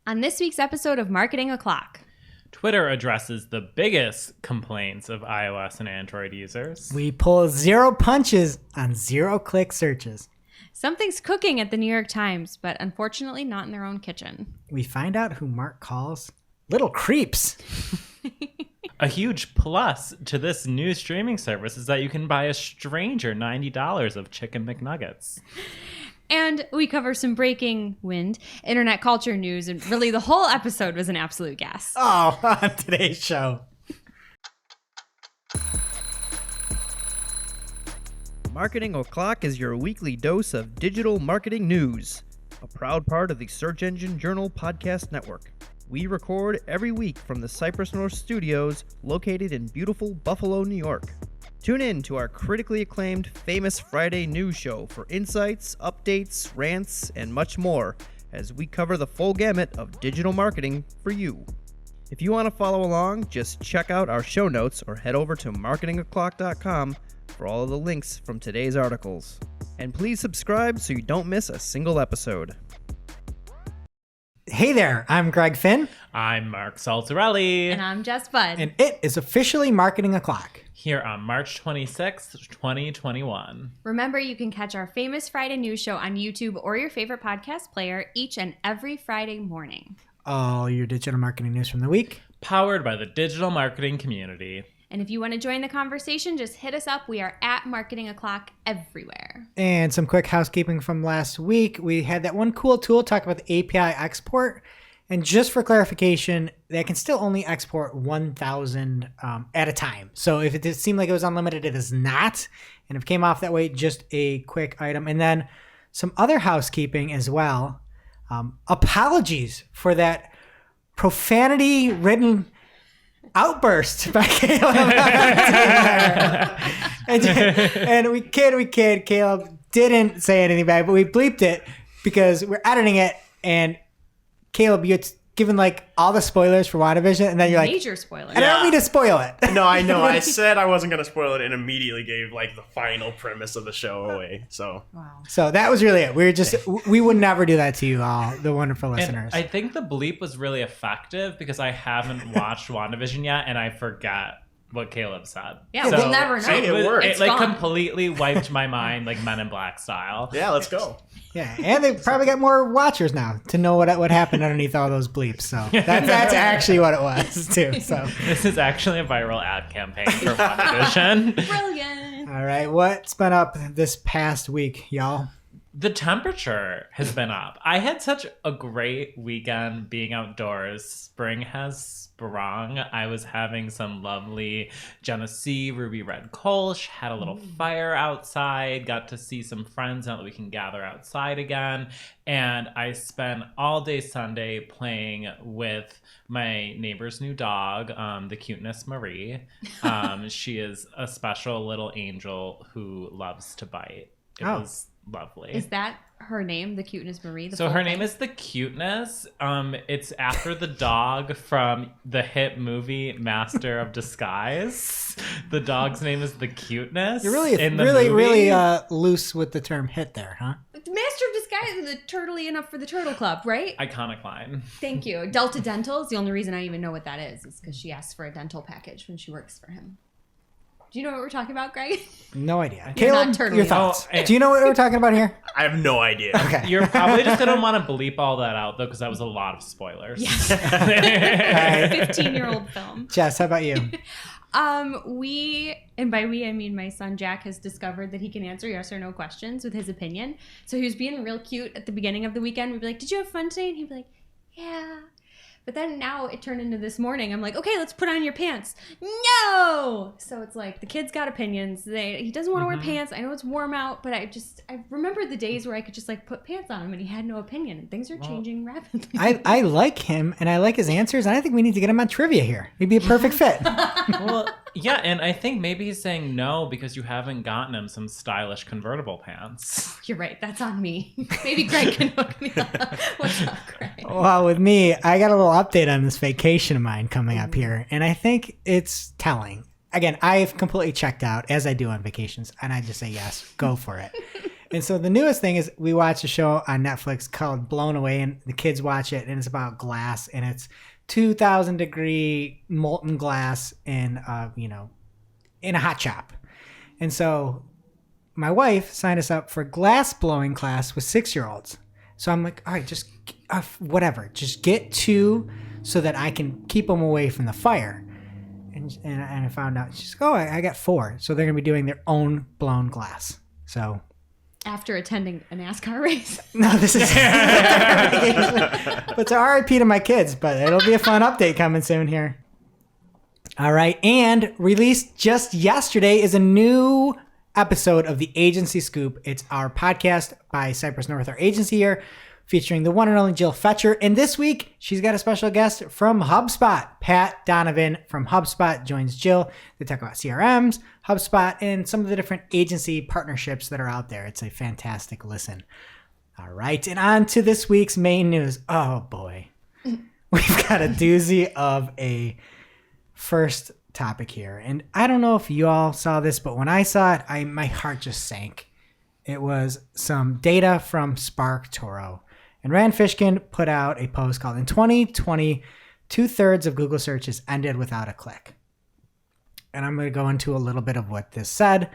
On this week's episode of Marketing O'Clock, Twitter addresses the biggest complaints of iOS and Android users. We pull zero punches on zero-click searches. something's cooking at the New York Times, but unfortunately not in their own kitchen. We find out who Mark calls little creeps. A huge plus to this new streaming service is that you can buy a stranger $90 of Chicken McNuggets. And we cover some breaking wind, internet culture news, and really the whole episode was an absolute gas. Oh, on today's show. Marketing O'Clock is your weekly dose of digital marketing news, a proud part of the Search Engine Journal Podcast Network. We record every week from the Cypress North Studios, located in beautiful Buffalo, New York. Tune in to our critically acclaimed Famous Friday news show for insights, updates, rants, and much more as we cover the full gamut of digital marketing for you. If you want to follow along, just check out our show notes or head over to marketingoclock.com for all of the links from today's articles. And please subscribe so you don't miss a single episode. Hey there, I'm Greg Finn. I'm Mark Saltarelli. And I'm Jess Budd. And it is officially Marketing O'Clock. Here on March 26th, 2021. Remember, you can catch our Famous Friday news show on YouTube or your favorite podcast player each and every Friday morning. All your digital marketing news from the week. Powered by the digital marketing community. And if you want to join the conversation, just hit us up. We are at Marketing O'Clock everywhere. And some quick housekeeping from last week. We had that one cool tool talk about the API export. And just for clarification, that can still only export 1,000 at a time. So if it seemed like it was unlimited, it is not. And if it came off that way, just a quick item. And then some other housekeeping as well. Apologies for that profanity-ridden outburst by Caleb. and we kid. Caleb didn't say anything bad, but we bleeped it because we're editing it. And Caleb, you're given like all the spoilers for WandaVision, and then you're like, major spoilers. I don't mean to spoil it. No, I know. I said I wasn't going to spoil it and immediately gave like the final premise of the show away. So Wow. So that was really it. We would never do that to you all, the wonderful listeners. And I think the bleep was really effective because I haven't watched WandaVision yet, and I forgot what Caleb said. Yeah, we'll never know. It worked. It like completely wiped my mind, like Men in Black style. yeah, let's go. Yeah, and they probably got more watchers now to know what happened underneath all those bleeps. So that's actually what it was too. So This is actually a viral ad campaign for WandaVision. Brilliant. all right, what's been up this past week, y'all? The temperature has been up. I had such a great weekend being outdoors. Spring has sprung. I was having some lovely Genesee Ruby Red Kolsch, had a little fire outside, got to see some friends now that we can gather outside again. And I spent all day Sunday playing with my neighbor's new dog, the cuteness Marie. She is a special little angel who loves to bite. It was lovely. Is that her name, the Cuteness Marie? So her name is the Cuteness. It's after the dog from the hit movie Master of Disguise. The dog's name is the Cuteness. You're really in the really movie. loose with the term "hit" there, huh? Master of Disguise is the turtly enough for the Turtle Club, right? Iconic line. Thank you. Delta Dental is the only reason I even know what that is because she asks for a dental package when she works for him. Do you know what we're talking about, Greg? No idea. You're Caleb, not turtly. your thoughts? Oh, Do you know what we're talking about here? I have no idea. Okay. You're probably just going to want to bleep all that out, though, because that was a lot of spoilers. Yes. All right. 15-year-old film. Jess, how about you? And by we, I mean my son Jack has discovered that he can answer yes or no questions with his opinion. So he was being real cute at the beginning of the weekend. We'd be like, did you have fun today? And he'd be like, yeah. But then now it turned into this morning. I'm like, okay, let's put on your pants. No! So it's like the kid's got opinions. He doesn't want to wear pants. I know it's warm out, but I remember the days where I could just like put pants on him and he had no opinion. And things are changing rapidly. I like him and I like his answers, and I think we need to get him on trivia here. He'd be a perfect fit. Well, yeah, and I think maybe he's saying no because you haven't gotten him some stylish convertible pants. You're right. That's on me. Maybe Greg can hook me up. What's up, Greg? Well, with me, I got a little update on this vacation of mine coming up here, and I think it's telling. Again, I've completely checked out, as I do on vacations, and I just say yes, go for it. And so the newest thing is we watch a show on Netflix called Blown Away, and the kids watch it, and it's about glass, and it's 2,000 degree molten glass in in a hot shop. And so my wife signed us up for glass blowing class with 6-year-olds. So I'm like, all right, just whatever, just get 2 so that I can keep them away from the fire. And I found out, she's like, oh, I got 4. So they're going to be doing their own blown glass. So After attending a NASCAR race. no, this is but it's a RIP to my kids, but it'll be a fun update coming soon here. All right, and released just yesterday is a new episode of the Agency Scoop. It's our podcast by Cypress North, our agency here, featuring the one and only Jill Fetcher. And this week, she's got a special guest from HubSpot. Pat Donovan from HubSpot joins Jill to talk about CRMs, HubSpot, and some of the different agency partnerships that are out there. It's a fantastic listen. All right, and on to this week's main news. Oh, boy. We've got a doozy of a first topic here. And I don't know if you all saw this, but when I saw it, my heart just sank. It was some data from SparkToro. And Rand Fishkin put out a post called, in 2020, 2/3 of Google searches ended without a click. And I'm going to go into a little bit of what this said.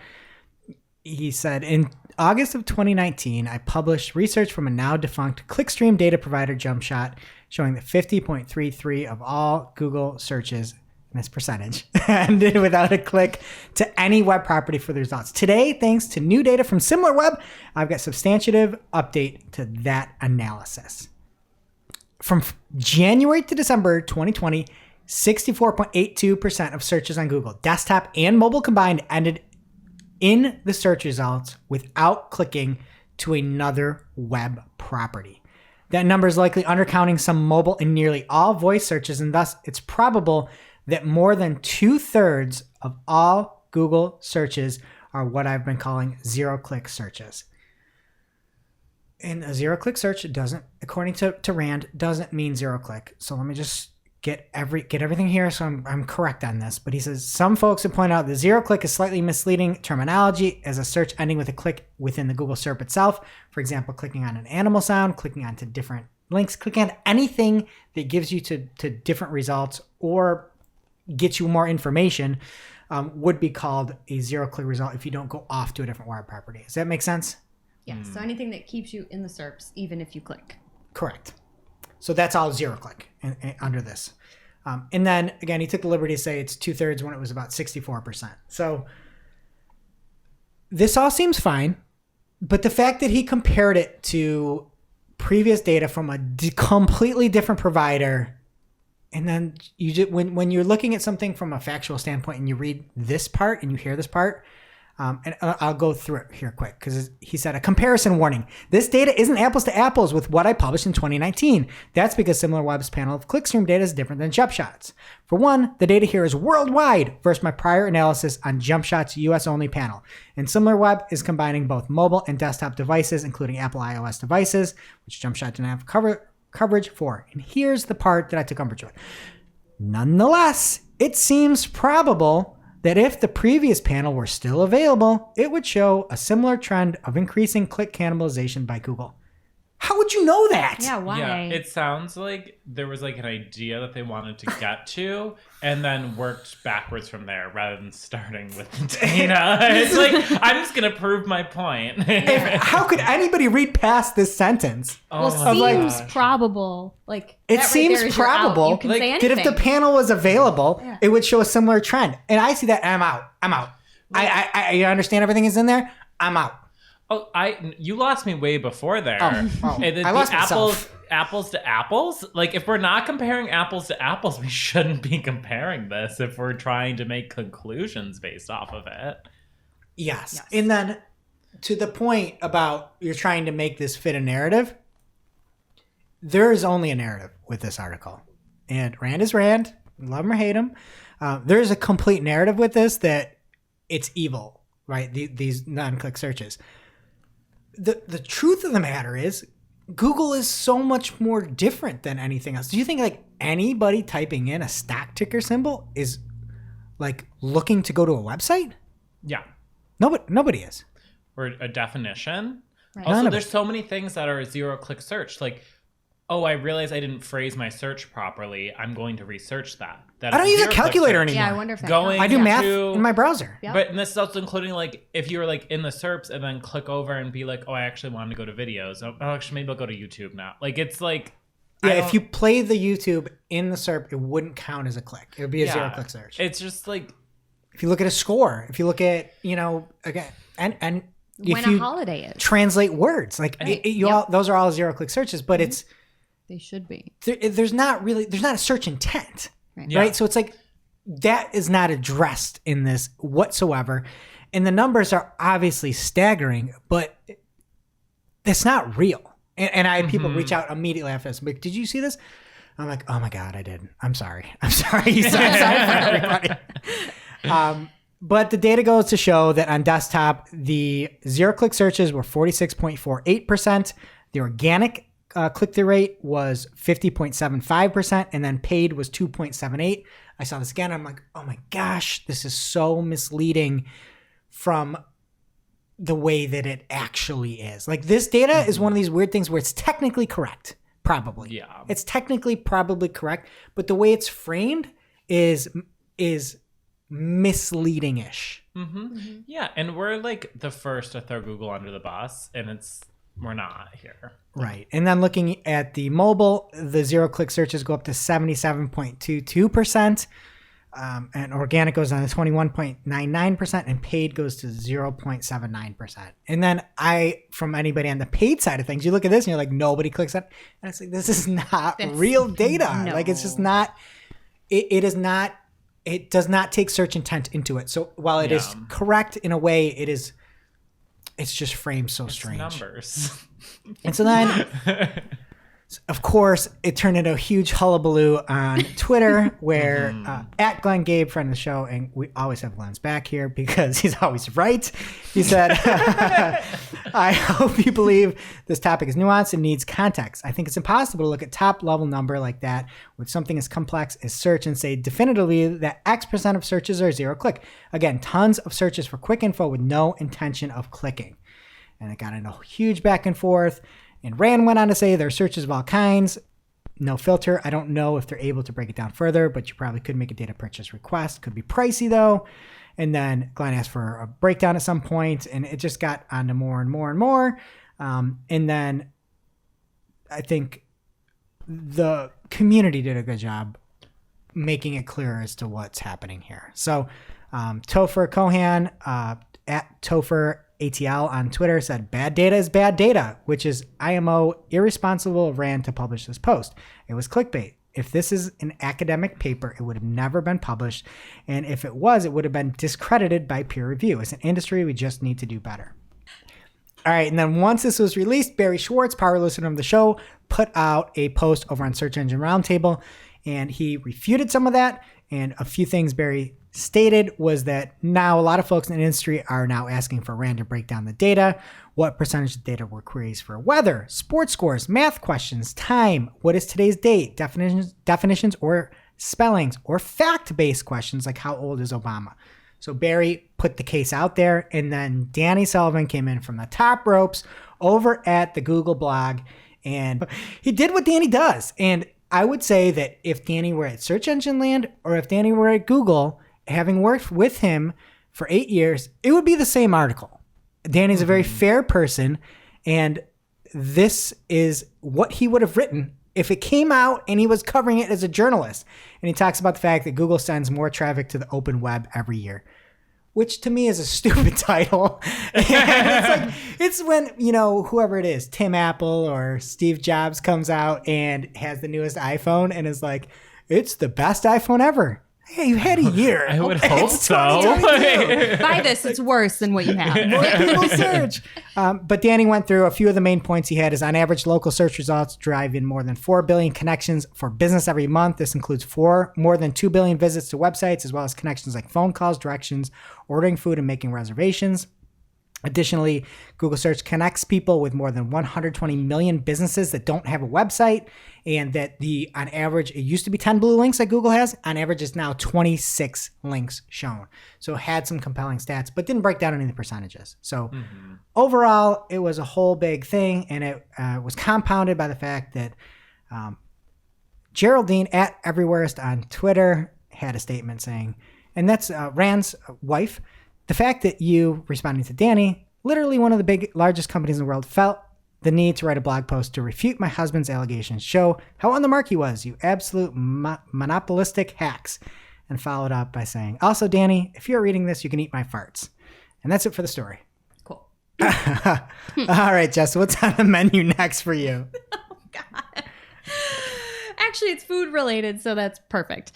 He said, in August of 2019, I published research from a now defunct clickstream data provider, JumpShot, showing that 50.33 of all Google searches, and this percentage, ended without a click to any web property for the results. Today, thanks to new data from SimilarWeb, I've got substantive update to that analysis. From January to December 2020, 64.82% of searches on Google, desktop and mobile combined, ended in the search results without clicking to another web property. That number is likely undercounting some mobile and nearly all voice searches, and thus it's probable that more than 2/3 of all Google searches are what I've been calling zero-click searches. And a zero-click search doesn't, according to Rand, doesn't mean zero-click. So let me just get everything here so I'm correct on this. But he says, some folks have pointed out that zero-click is slightly misleading terminology as a search ending with a click within the Google SERP itself. For example, clicking on an animal sound, clicking onto different links, clicking on anything that gives you to different results or gets you more information would be called a zero-click result if you don't go off to a different web property. Does that make sense? Yeah, so anything that keeps you in the SERPs, even if you click. Correct. So that's all zero-click under this. And then, again, he took the liberty to say it's 2/3 when it was about 64%. So this all seems fine, but the fact that he compared it to previous data from a completely different provider, and then you just, when you're looking at something from a factual standpoint and you read this part and you hear this part, and I'll go through it here quick because he said, a comparison warning. This data isn't apples to apples with what I published in 2019. That's because SimilarWeb's panel of clickstream data is different than JumpShot's. For one, the data here is worldwide versus my prior analysis on JumpShot's US-only panel. And SimilarWeb is combining both mobile and desktop devices, including Apple iOS devices, which JumpShot didn't have coverage for. And here's the part that I took umbrage with. Nonetheless, it seems probable that if the previous panel were still available, it would show a similar trend of increasing click cannibalization by Google. How would you know that? Yeah, why? Yeah, it sounds like there was like an idea that they wanted to get to and then worked backwards from there rather than starting with the data. It's like, I'm just going to prove my point. How could anybody read past this sentence? Well, seems probable. Like it that seems right there is your out. probable You can like, say that anything. if the panel was available, Yeah. it would show a similar trend. And I see that and I'm out. I understand everything is in there. I'm out. Oh, you lost me way before there. Oh. And I lost myself. Apples to apples? Like, if we're not comparing apples to apples, we shouldn't be comparing this if we're trying to make conclusions based off of it. Yes. And then to the point about you're trying to make this fit a narrative, there is only a narrative with this article. And Rand is Rand. Love him or hate him. There's a complete narrative with this that it's evil, right? These non-click searches. The truth of the matter is Google is so much more different than anything else. Do you think like anybody typing in a stock ticker symbol is like looking to go to a website? Yeah. Nobody is. Or a definition. Right. None Also, of there's it. so many things that are a 0-click search. Like, oh, I realized I didn't phrase my search properly. I'm going to research that. I don't use a calculator search. anymore. Yeah, I wonder if that Going- I counts. do Yeah. math To- in my browser. Yeah. But and this is also including like if you were like in the SERPs and then click over and be like, oh, I actually wanted to go to videos. Oh, actually, maybe I'll go to YouTube now. Like it's like, Yeah, I if don't- you play the YouTube in the SERP, it wouldn't count as a click. It would be a Yeah. 0-click search. It's just like, If you look at a score, if you look at, again, and if When a you holiday is. translate words, like those are all 0-click searches, but it's They should be. there's not a search intent, Right. Yeah. right? So it's like that is not addressed in this whatsoever, and the numbers are obviously staggering, but that's not real. And I had people reach out immediately after this, like, did you see this? I'm like, oh my god, I did. I'm sorry. I'm sorry. I'm sorry for everybody. But the data goes to show that on desktop, the 0-click searches were 46.48%. The organic click-through rate was 50.75%, and then paid was 2.78. I saw this again. I'm like, oh my gosh, this is so misleading from the way that it actually is. Like this data is one of these weird things where it's technically correct, probably. Yeah. It's technically probably correct, but the way it's framed is misleading-ish. yeah. And we're like the first to throw Google under the bus, and we're not here. Right. And then looking at the mobile, the 0-click searches go up to 77.22%. And organic goes down to 21.99%, and paid goes to 0.79%. And then from anybody on the paid side of things, you look at this and you're like, nobody clicks on it. And it's like, this is not real data. No. Like, it's just not, it does not take search intent into it. So while it is Yeah. correct in a way, it's just framed so It's strange. numbers. And so then, of course, it turned into a huge hullabaloo on Twitter where at Glenn Gabe, friend of the show, and we always have Glenn's back here because he's always right. He said, I hope you believe this topic is nuanced and needs context. I think it's impossible to look at top level number like that with something as complex as search and say definitively that X% of searches are 0-click. Again, tons of searches for quick info with no intention of clicking. And it got into a huge back and forth. And Rand went on to say there are searches of all kinds, no filter. I don't know if they're able to break it down further, but you probably could make a data purchase request. Could be pricey though. And then Glenn asked for a breakdown at some point, and it just got onto more and more and more. And then I think the community did a good job making it clear as to what's happening here. So Topher Kohan at Topher ATL on Twitter said, bad data is bad data, which is IMO irresponsible of Rand to publish this post. It was clickbait. If this is an academic paper, it would have never been published. And if it was, it would have been discredited by peer review. As an industry, we just need to do better. All right. And then once this was released, Barry Schwartz, power listener of the show, put out a post over on Search Engine Roundtable, and he refuted some of that. And a few things Barry stated was that now a lot of folks in the industry are now asking for Rand to break down the data. What percentage of data were queries for weather, sports scores, math questions, time, what is today's date, definitions or spellings, or fact-based questions like how old is Obama? So Barry put the case out there, and then Danny Sullivan came in from the top ropes over at the Google blog, and he did what Danny does. And I would say that if Danny were at Search Engine Land or if Danny were at Google, having worked with him for 8 years, it would be the same article. Danny's a very fair person, and this is what he would have written if it came out and he was covering it as a journalist. And he talks about the fact that Google sends more traffic to the open web every year, which to me is a stupid title. And it's like, it's when, whoever it is, Tim Apple or Steve Jobs comes out and has the newest iPhone and is like, it's the best iPhone ever. Hey, you had a year. I would hope It's so. 2022. Buy this, it's worse than what you have. More people search. But Danny went through a few of the main points he had is on average, local search results drive in more than 4 billion connections for business every month. This includes more than 2 billion visits to websites, as well as connections like phone calls, directions, ordering food, and making reservations. Additionally, Google Search connects people with more than 120 million businesses that don't have a website, and that on average, it used to be 10 blue links that Google has. On average, it's now 26 links shown. So it had some compelling stats, but didn't break down any of the percentages. So overall, it was a whole big thing, and it was compounded by the fact that Geraldine at Everywhereist on Twitter had a statement saying, and that's Rand's wife, the fact that you, responding to Danny, literally one of the largest companies in the world, felt the need to write a blog post to refute my husband's allegations, show how on the mark he was, you absolute monopolistic hacks. And followed up by saying, also, Danny, if you're reading this, you can eat my farts. And that's it for the story. Cool. All right, Jess, what's on the menu next for you? Oh, God. Actually, it's food related, so that's perfect.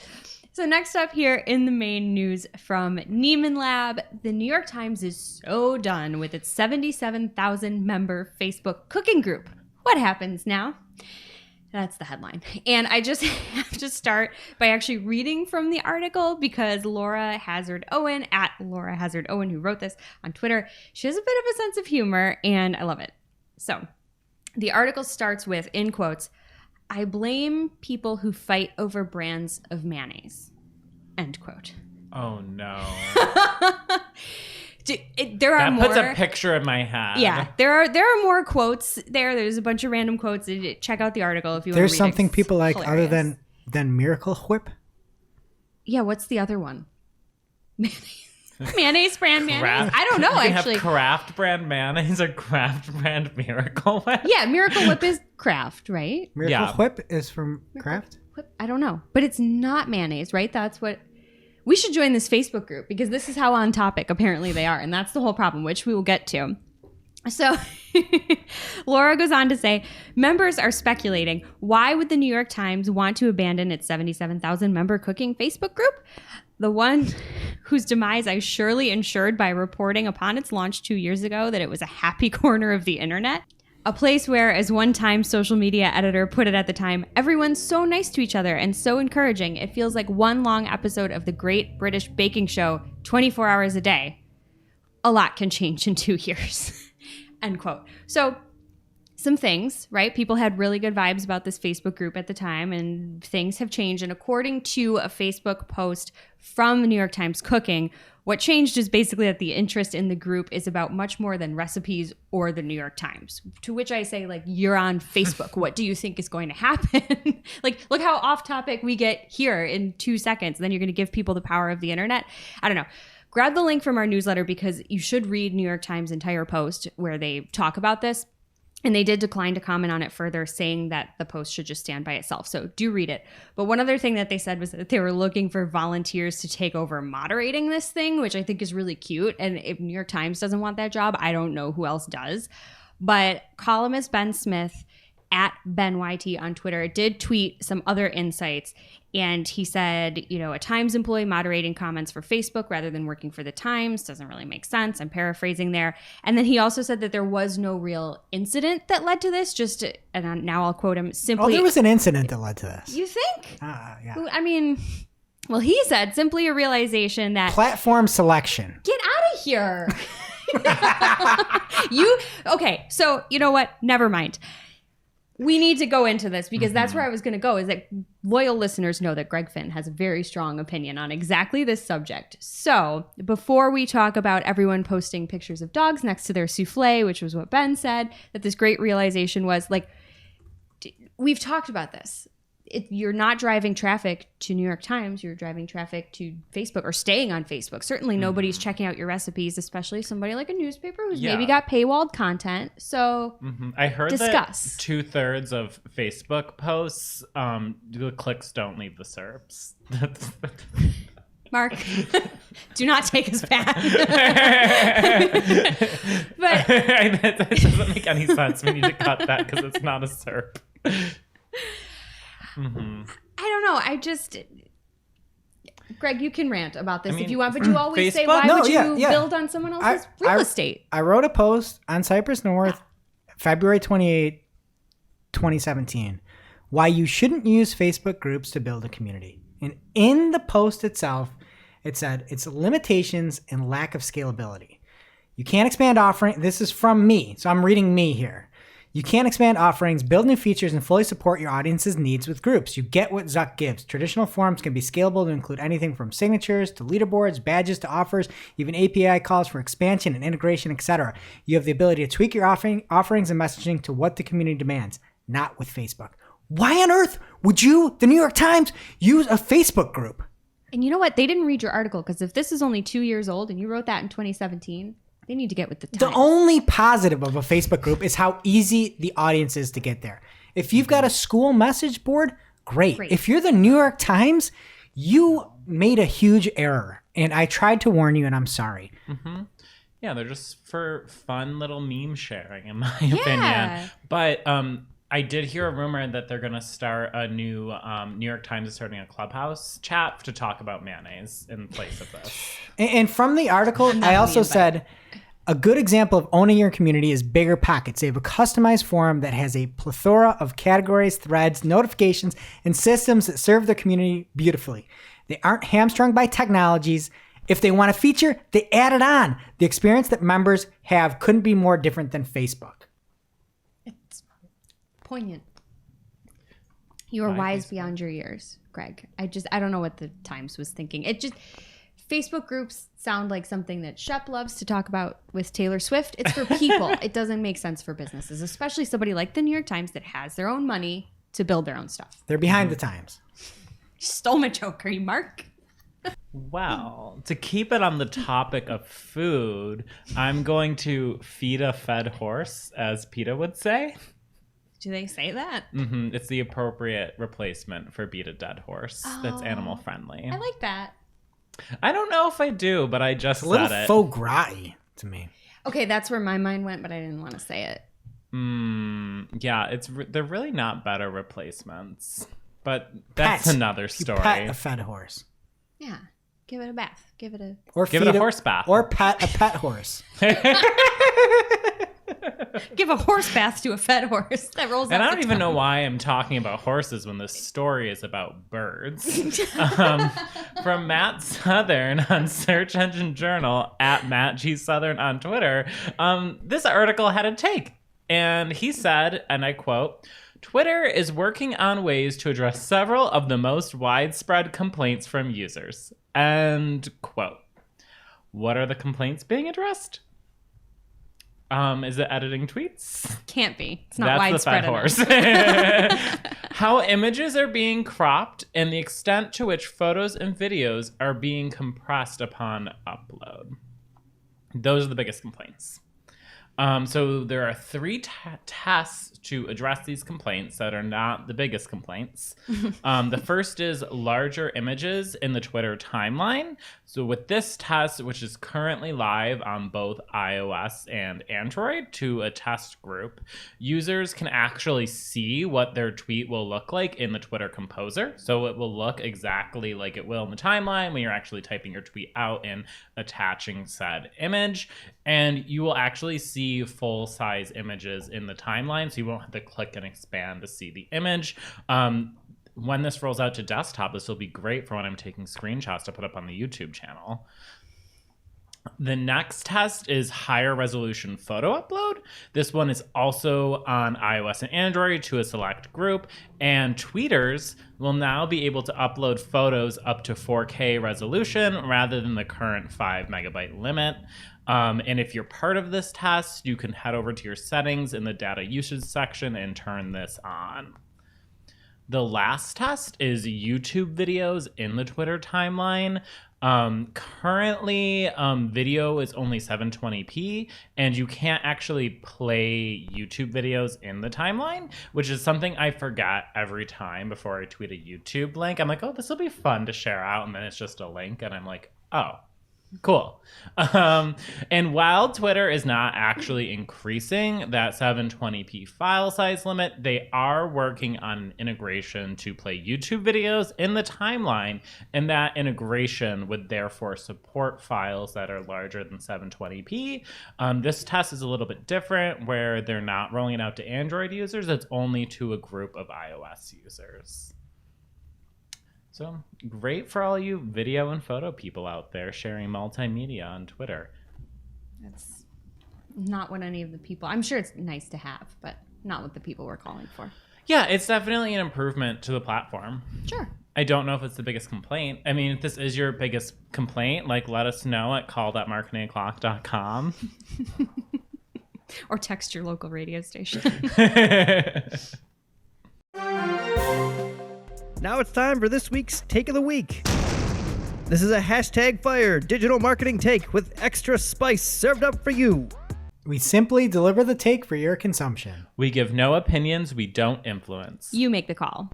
So next up here in the main news from Neiman Lab, the New York Times is so done with its 77,000 member Facebook cooking group. What happens now? That's the headline. And I just have to start by actually reading from the article because Laura Hazard Owen, at Laura Hazard Owen, who wrote this on Twitter, she has a bit of a sense of humor and I love it. So the article starts with, in quotes, I blame people who fight over brands of mayonnaise. End quote. Oh, no. There are more. That puts a picture in my head. Yeah, there are more quotes there. There's a bunch of random quotes. Check out the article if you want to read it. There's something people like hilarious. other than Miracle Whip? Yeah, what's the other one? Mayonnaise brand mayonnaise? I don't know, you can actually. Have Kraft brand mayonnaise or Kraft brand Miracle Whip? Yeah, Miracle Whip is Kraft, right? Miracle Whip is from Kraft? Whip? I don't know. But it's not mayonnaise, right? That's what... We should join this Facebook group because this is how on topic apparently they are. And that's the whole problem, which we will get to. So Laura goes on to say, members are speculating, why would the New York Times want to abandon its 77,000 member cooking Facebook group? The one whose demise I surely ensured by reporting upon its launch 2 years ago that it was a happy corner of the internet. A place where, as one Time social media editor put it at the time, everyone's so nice to each other and so encouraging. It feels like one long episode of the Great British Baking Show, 24 hours a day. A lot can change in 2 years. End quote. So some things, right? People had really good vibes about this Facebook group at the time, and things have changed. And according to a Facebook post from the New York Times Cooking, what changed is basically that the interest in the group is about much more than recipes or the New York Times. To which I say, like, you're on Facebook. What do you think is going to happen? Like, look how off topic we get here in 2 seconds. And then you're going to give people the power of the internet. I don't know. Grab the link from our newsletter because you should read New York Times' entire post where they talk about this. And they did decline to comment on it further, saying that the post should just stand by itself. So do read it. But one other thing that they said was that they were looking for volunteers to take over moderating this thing, which I think is really cute. And if New York Times doesn't want that job, I don't know who else does. But columnist Ben Smith at BenYT on Twitter did tweet some other insights. And he said, you know, a Times employee moderating comments for Facebook rather than working for the Times doesn't really make sense. I'm paraphrasing there. And then he also said that there was no real incident that led to this. And now I'll quote him simply. Oh, there was an incident that led to this. You think? Yeah. I mean, well, he said simply a realization that platform selection. Get out of here. Okay. So you know what? Never mind. We need to go into this because that's where I was going to go, is that loyal listeners know that Greg Finn has a very strong opinion on exactly this subject. So before we talk about everyone posting pictures of dogs next to their souffle, which was what Ben said, that this great realization was, like, we've talked about this. You're not driving traffic to New York Times, you're driving traffic to Facebook or staying on Facebook. Certainly nobody's checking out your recipes, especially somebody like a newspaper who's maybe got paywalled content. So I heard discuss. that 2/3 of Facebook posts, the clicks don't leave the SERPs. Mark, do not take us back. But that doesn't make any sense. We need to cut that because it's not a SERP. I don't know. Greg, you can rant about this if you want, but you always say, Facebook? why would you build on someone else's real estate? I wrote a post on Cypress North, February 28, 2017, why you shouldn't use Facebook groups to build a community. And in the post itself, it said its limitations and lack of scalability. You can't expand offering. This is from me, so I'm reading me here. You can't expand offerings, build new features, and fully support your audience's needs with groups. You get what Zuck gives. Traditional forums can be scalable to include anything from signatures to leaderboards, badges to offers, even API calls for expansion and integration, etc. You have the ability to tweak your offerings and messaging to what the community demands, not with Facebook. Why on earth would you, the New York Times, use a Facebook group? And you know what? They didn't read your article, because if this is only 2 years old and you wrote that in 2017, they need to get with the times. The only positive of a Facebook group is how easy the audience is to get there. If you've got a school message board, great. If you're the New York Times, you made a huge error. And I tried to warn you, and I'm sorry. Mm-hmm. Yeah, they're just for fun little meme sharing, in my opinion. But I did hear a rumor that they're going to start a new New York Times is starting a Clubhouse chat to talk about mayonnaise in place of this. And from the article, I also said a good example of owning your community is Bigger Pockets. They have a customized forum that has a plethora of categories, threads, notifications, and systems that serve their community beautifully. They aren't hamstrung by technologies. If they want a feature, they add it on. The experience that members have couldn't be more different than Facebook. It's poignant. You are wise beyond your years, Greg. I don't know what the Times was thinking. Facebook groups sound like something that Shep loves to talk about with Taylor Swift. It's for people. It doesn't make sense for businesses, especially somebody like the New York Times that has their own money to build their own stuff. They're behind the times. You stole my joke, are you, Mark? Well, to keep it on the topic of food, I'm going to feed a fed horse, as PETA would say. Do they say that? Mm-hmm. It's the appropriate replacement for beat a dead horse. That's animal friendly. I like that. I don't know if I do, but I just It's a little said it. faux gras to me. Okay, that's where my mind went, but I didn't want to say it. Yeah, they're really not better replacements. But that's another story. You pet a fed horse. Yeah. Give it a bath. Give it a horse bath. Or pet a pet horse. Give a horse bath to a fed horse that rolls And off I don't the even tongue. know why I'm talking about horses when this story is about birds. From Matt Southern on Search Engine Journal, at Matt G. Southern on Twitter, this article had a take. And he said, and I quote, "Twitter is working on ways to address several of the most widespread complaints from users." End quote. What are the complaints being addressed? Is it editing tweets? Can't be. It's not widespread That's the fed enough. horse. How images are being cropped and the extent to which photos and videos are being compressed upon upload. Those are the biggest complaints. So there are three tests to address these complaints that are not the biggest complaints. The first is larger images in the Twitter timeline. So with this test, which is currently live on both iOS and Android to a test group, users can actually see what their tweet will look like in the Twitter Composer. So it will look exactly like it will in the timeline when you're actually typing your tweet out and attaching said image. And you will actually see full-size images in the timeline, so you won't have to click and expand to see the image. When this rolls out to desktop, this will be great for when I'm taking screenshots to put up on the YouTube channel. The next test is higher resolution photo upload. This one is also on iOS and Android to a select group, and tweeters will now be able to upload photos up to 4K resolution rather than the current 5 megabyte limit. And if you're part of this test, you can head over to your settings in the data usage section and turn this on. The last test is YouTube videos in the Twitter timeline. Currently, video is only 720p, and you can't actually play YouTube videos in the timeline, which is something I forget every time before I tweet a YouTube link. I'm like, oh, this will be fun to share out, and then it's just a link, and I'm like, oh. Cool. And while Twitter is not actually increasing that 720p file size limit, they are working on an integration to play YouTube videos in the timeline, and that integration would therefore support files that are larger than 720p. This test is a little bit different, where they're not rolling it out to Android users. It's only to a group of iOS users. So great for all you video and photo people out there sharing multimedia on Twitter. That's Not what any of the people. I'm sure it's nice to have, but not what the people were calling for. Yeah, it's definitely an improvement to the platform. Sure. I don't know if it's the biggest complaint. I mean, if this is your biggest complaint, like, let us know at call.marketingoclock.com. Or text your local radio station. Now it's time for this week's Take of the Week. This is a #fire digital marketing take with extra spice served up for you. We simply deliver the take for your consumption. We give no opinions. We don't influence. You make the call.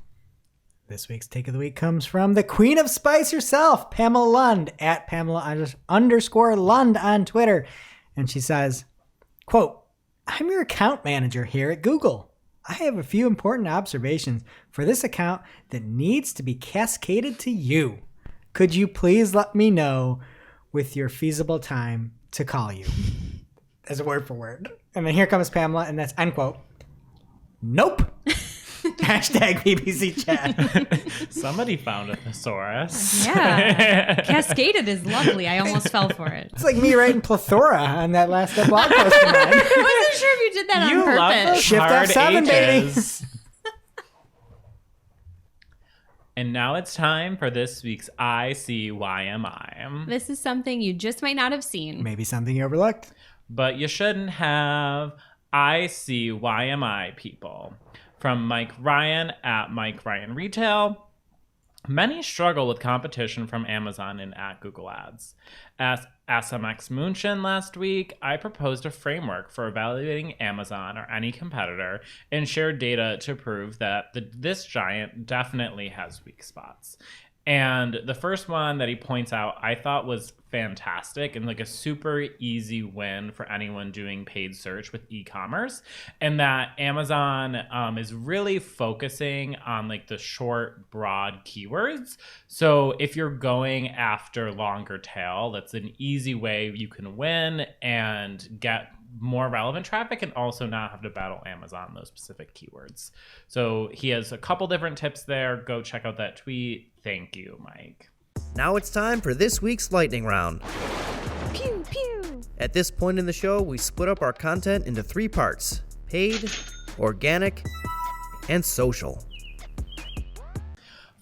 This week's Take of the Week comes from the Queen of Spice herself, Pamela Lund, at Pamela_Lund on Twitter. And she says, quote, I'm your account manager here at Google. I have a few important observations for this account that needs to be cascaded to you. Could you please let me know with your feasible time to call you? As a word for word. And then here comes Pamela, and that's end quote. Nope. #BBC chat. Somebody found a thesaurus. Yeah. Cascaded is lovely. I almost fell for it. It's like me writing plethora on that last blog post of mine. I wasn't sure if you did that on You purpose. love those Shift hard F7, baby. H's. And now it's time for this week's ICYMI. This is something you just might not have seen. Maybe something you overlooked. But you shouldn't have. ICYMI people. From Mike Ryan at Mike Ryan Retail. Many struggle with competition from Amazon and at Google Ads. As SMX mentioned last week, I proposed a framework for evaluating Amazon or any competitor and shared data to prove that this giant definitely has weak spots. And the first one that he points out I thought was fantastic and like a super easy win for anyone doing paid search with e-commerce, and that Amazon is really focusing on like the short, broad keywords. So if you're going after longer tail, that's an easy way you can win and get more relevant traffic and also not have to battle Amazon those specific keywords. So he has a couple different tips there. Go check out that tweet. Thank you, Mike. Now it's time for this week's lightning round. Pew, pew. At this point in the show, we split up our content into 3 parts: paid, organic, and social.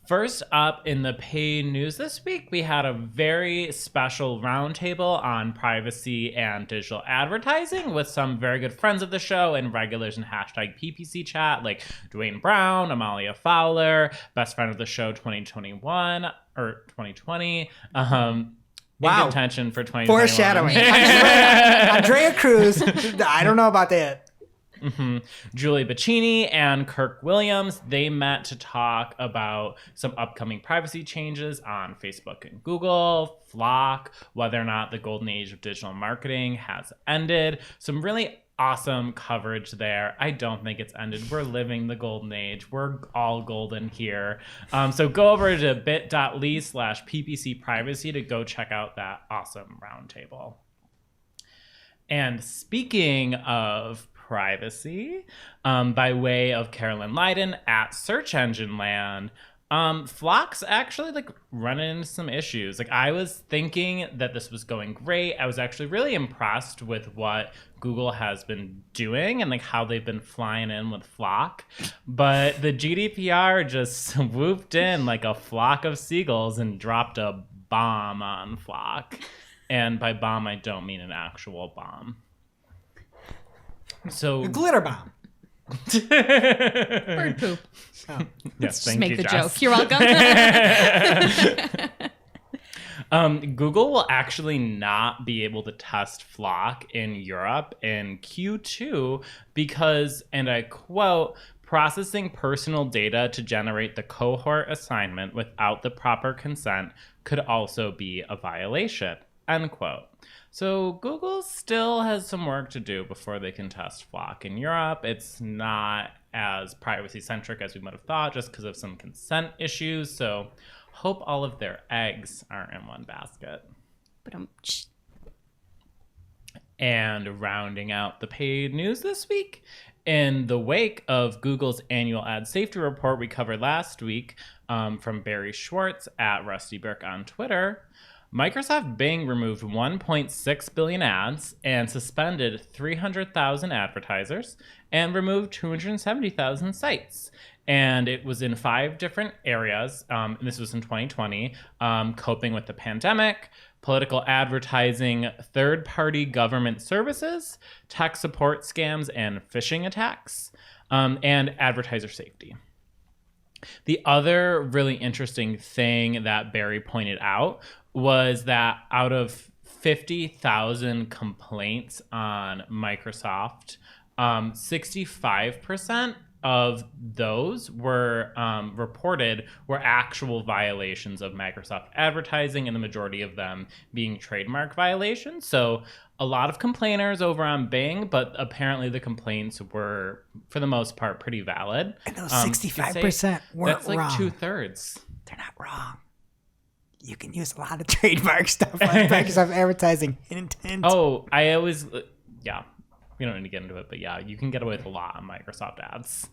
First up in the paid news this week, we had a very special roundtable on privacy and digital advertising with some very good friends of the show and regulars in #PPC chat like Dwayne Brown, Amalia Fowler, best friend of the show 2021 or 2020. Wow. In contention for 2021. Foreshadowing. Andrea Cruz. I don't know about that. Mm-hmm. Julie Baccini and Kirk Williams, they met to talk about some upcoming privacy changes on Facebook and Google, Flock, whether or not the golden age of digital marketing has ended. Some really awesome coverage there. I don't think it's ended. We're living the golden age. We're all golden here. So go over to bit.ly/PPC privacy to go check out that awesome roundtable. And speaking of privacy, by way of Carolyn Leiden at Search Engine Land, Flock's actually like running into some issues. Like I was thinking that this was going great. I was actually really impressed with what Google has been doing and like how they've been flying in with Flock. But the GDPR just swooped in like a flock of seagulls and dropped a bomb on Flock. And by bomb, I don't mean an actual bomb. So A glitter bomb. Bird poop. Oh. Yes, Just thank make you, the Jess. joke. You're welcome. Google will actually not be able to test Flock in Europe in Q2 because, and I quote, processing personal data to generate the cohort assignment without the proper consent could also be a violation, end quote. So Google still has some work to do before they can test Flock in Europe. It's not as privacy-centric as we might have thought just because of some consent issues. So hope all of their eggs aren't in one basket. And rounding out the paid news this week, in the wake of Google's annual ad safety report we covered last week from Barry Schwartz at Rusty Burke on Twitter, Microsoft Bing removed 1.6 billion ads and suspended 300,000 advertisers and removed 270,000 sites. And it was in 5 different areas. And this was in 2020, coping with the pandemic, political advertising, third-party government services, tech support scams and phishing attacks, and advertiser safety. The other really interesting thing that Barry pointed out was that out of 50,000 complaints on Microsoft, 65% of those were reported were actual violations of Microsoft advertising, and the majority of them being trademark violations. So a lot of complainers over on Bing, but apparently the complaints were, for the most part, pretty valid. And those 65% weren't that's like wrong. 2/3. They're not wrong. You can use a lot of trademark stuff on Microsoft advertising. Intent. Oh, I always, yeah. We don't need to get into it, but yeah, you can get away with a lot on Microsoft ads.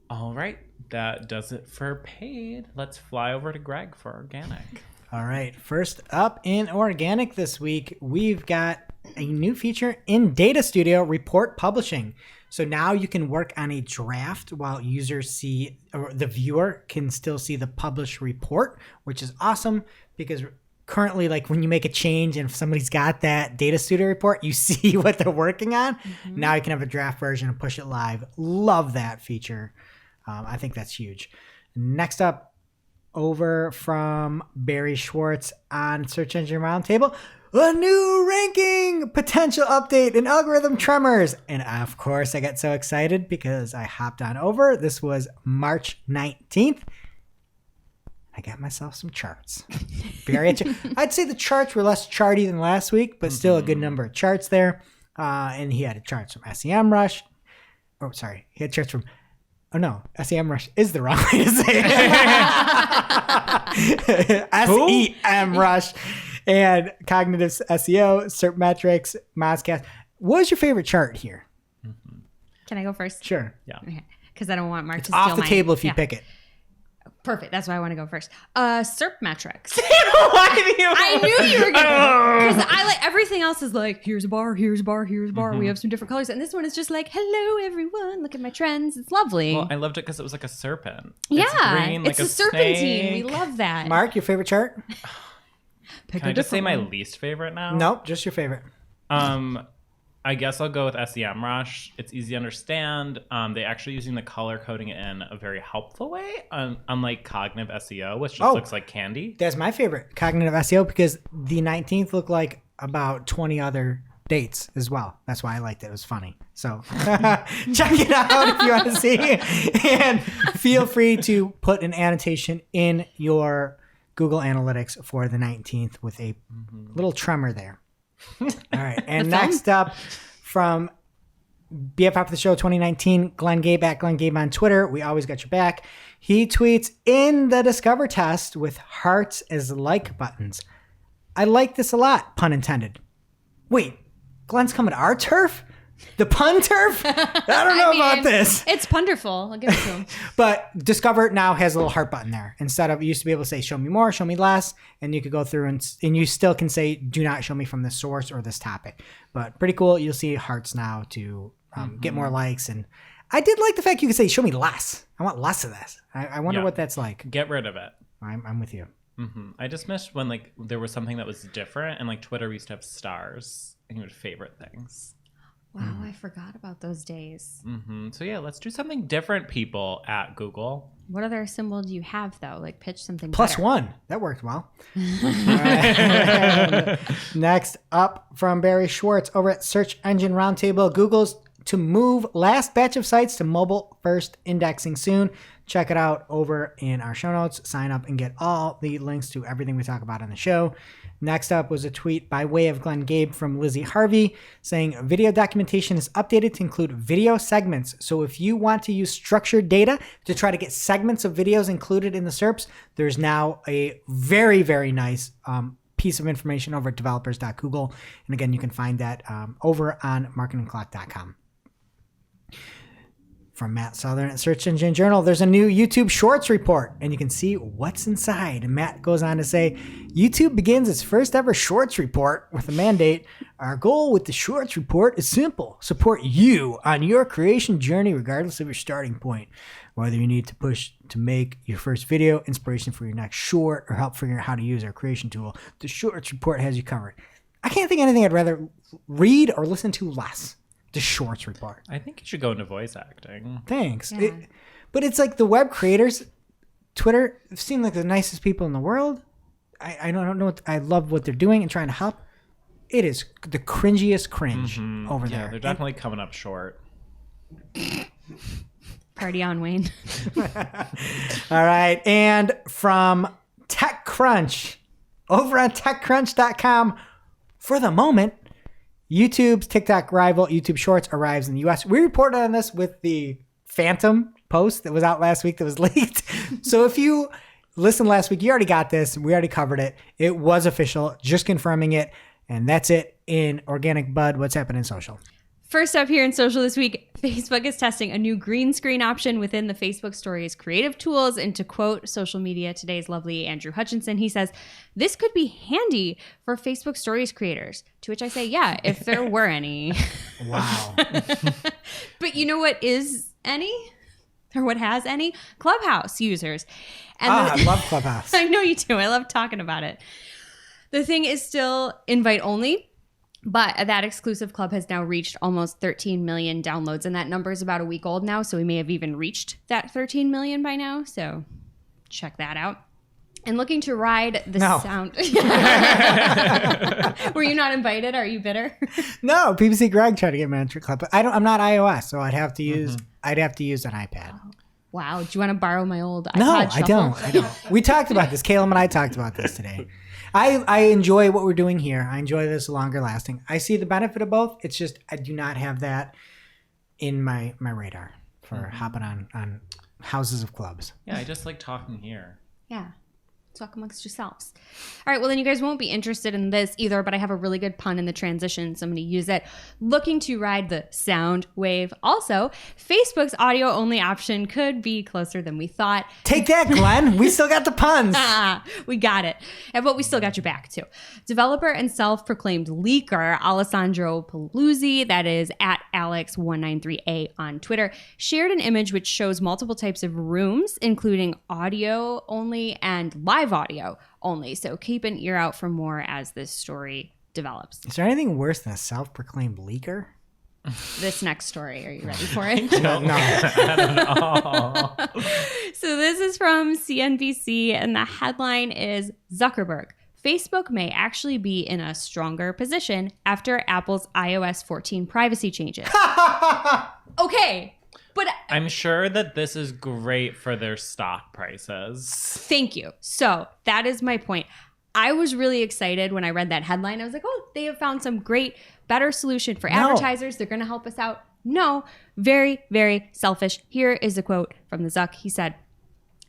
All right, that does it for paid. Let's fly over to Greg for organic. All right, first up in organic this week, we've got a new feature in Data Studio, Report Publishing. So now you can work on a draft while users see, or the viewer can still see the published report, which is awesome because currently, like when you make a change and if somebody's got that Data Studio report, you see what they're working on. Mm-hmm. Now you can have a draft version and push it live. Love that feature. I think that's huge. Next up, over from Barry Schwartz on Search Engine Roundtable, a new ranking potential update in algorithm tremors. And of course, I got so excited because I hopped on over. This was March 19th. I got myself some charts. I'd say the charts were less charty than last week, but still a good number of charts there. And he had charts from SEMrush. Oh, sorry. He had charts from... Oh, no. SEMrush is the wrong way to say it. SEMrush and Cognitive SEO, SERP Metrics, Mozcast. What was your favorite chart here? Can I go first? Sure. Yeah. Okay. Because I don't want Mark to steal off the mine. table if you pick it. Perfect. That's why I want to go first. SERP metrics. Why do you? I knew you were gonna. Because I like everything else is like, here's a bar, here's a bar, here's a bar. We have some different colors, and this one is just like, hello everyone, look at my trends. It's lovely. Well, I loved it because it was like a serpent. Yeah, it's green, like it's a serpentine. We love that. Mark, your favorite chart? Pick Can a I just say my different one. least favorite now? Nope, just your favorite. I guess I'll go with SEMrush. It's easy to understand. They actually using the color coding in a very helpful way, unlike Cognitive SEO, which just looks like candy. That's my favorite, Cognitive SEO, because the 19th looked like about 20 other dates as well. That's why I liked it. It was funny. So check it out if you want to see. And feel free to put an annotation in your Google Analytics for the 19th with a little tremor there. All right. And next up from BFF of the Show 2019, Glenn Gabe at Glenn Gabe on Twitter. We always got your back. He tweets, in the Discover test with hearts as like buttons. I like this a lot, pun intended. Wait, Glenn's coming to our turf? The pun turf? I don't know about this. It's punderful. I'll give it to him. But Discover now has a little heart button there. Instead of, you used to be able to say, show me more, show me less. And you could go through and you still can say, do not show me from this source or this topic. But pretty cool. You'll see hearts now to get more likes. And I did like the fact you could say, show me less. I want less of this. I wonder what that's like. Get rid of it. I'm with you. I just missed when like there was something that was different, and like Twitter used to have stars and you would favorite things. Wow, I forgot about those days. So yeah, let's do something different, people at Google. What other symbol do you have though? Like pitch something Plus better. one. That worked well. All right. Next up from Barry Schwartz over at Search Engine Roundtable, Google's to move last batch of sites to mobile first indexing soon. Check it out over in our show notes. Sign up and get all the links to everything we talk about on the show. Next up was a tweet by way of Glenn Gabe from Lizzie Harvey saying video documentation is updated to include video segments. So if you want to use structured data to try to get segments of videos included in the SERPs, there's now a very, very nice piece of information over at developers.google. And again, you can find that over on marketingclock.com. From Matt Southern at Search Engine Journal, there's a new YouTube Shorts report, and you can see what's inside. And Matt goes on to say, YouTube begins its first ever Shorts report with a mandate. Our goal with the Shorts report is simple. Support you on your creation journey, regardless of your starting point. Whether you need to push to make your first video, inspiration for your next short, or help figure out how to use our creation tool, the Shorts report has you covered. I can't think of anything I'd rather read or listen to less. The Shorts report. I think you should go into voice acting. Thanks. Yeah. But it's like the web creators, Twitter seem like the nicest people in the world. I don't know. I love what they're doing and trying to help. It is the cringiest cringe over Yeah, there. they're definitely coming up short. Party on, Wayne. All right. And from TechCrunch, over on TechCrunch.com, for the moment, YouTube's TikTok rival, YouTube Shorts, arrives in the U.S. We reported on this with the Phantom post that was out last week that was leaked. So if you listened last week, you already got this. We already covered it. It was official, just confirming it. And that's it in Organic Bud. What's happening in social? First up here in social this week, Facebook is testing a new green screen option within the Facebook Stories creative tools. And to quote Social Media Today's lovely Andrew Hutchinson, he says, "This could be handy for Facebook Stories creators." To which I say, yeah, if there were any. Wow. But you know what is any? Or what has any? Clubhouse users. And I love Clubhouse. I know you do. I love talking about it. The thing is still invite only. But that exclusive club has now reached almost 13 million downloads, and that number is about a week old now, so we may have even reached that 13 million by now, so check that out. And looking to ride the sound... Were you not invited? Are you bitter? No, PPC Greg tried to get me on Trick Club, but I'm not iOS, so I'd have to use an iPad. Wow, do you want to borrow my old iPod No, Shuffle? I don't. We talked about this. Caleb and I talked about this today. I enjoy what we're doing here. I enjoy this longer lasting. I see the benefit of both. It's just I do not have that in my radar for hopping on houses of clubs. Yeah, I just like talking here. Yeah. Talk amongst yourselves. All right, well, then you guys won't be interested in this either, but I have a really good pun in the transition, so I'm going to use it. Looking to ride the sound wave. Also, Facebook's audio-only option could be closer than we thought. Take that, Glenn. We still got the puns. We got it. But we still got your back, too. Developer and self-proclaimed leaker Alessandro Paluzzi, that is at Alex193A on Twitter, shared an image which shows multiple types of rooms, including audio-only and live audio only. So keep an ear out for more as this story develops. Is there anything worse than a self-proclaimed leaker? This next story, are you ready for it? No. I don't know. So this is from CNBC, and the headline is Zuckerberg. Facebook may actually be in a stronger position after Apple's iOS 14 privacy changes. Okay. But I'm sure that this is great for their stock prices. Thank you. So that is my point. I was really excited when I read that headline. I was like, oh, they have found some great, better solution for advertisers. They're going to help us out. No, very, very selfish. Here is a quote from the Zuck. He said,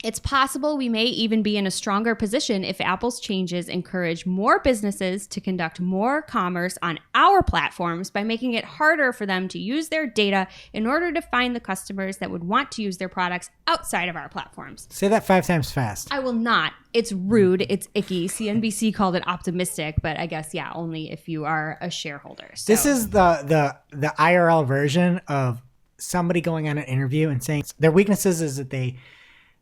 "It's possible we may even be in a stronger position if Apple's changes encourage more businesses to conduct more commerce on our platforms by making it harder for them to use their data in order to find the customers that would want to use their products outside of our platforms." Say that 5 times fast. I will not. It's rude. It's icky. CNBC called it optimistic, but I guess, yeah, only if you are a shareholder. So. This is the IRL version of somebody going on an interview and saying their weaknesses is that they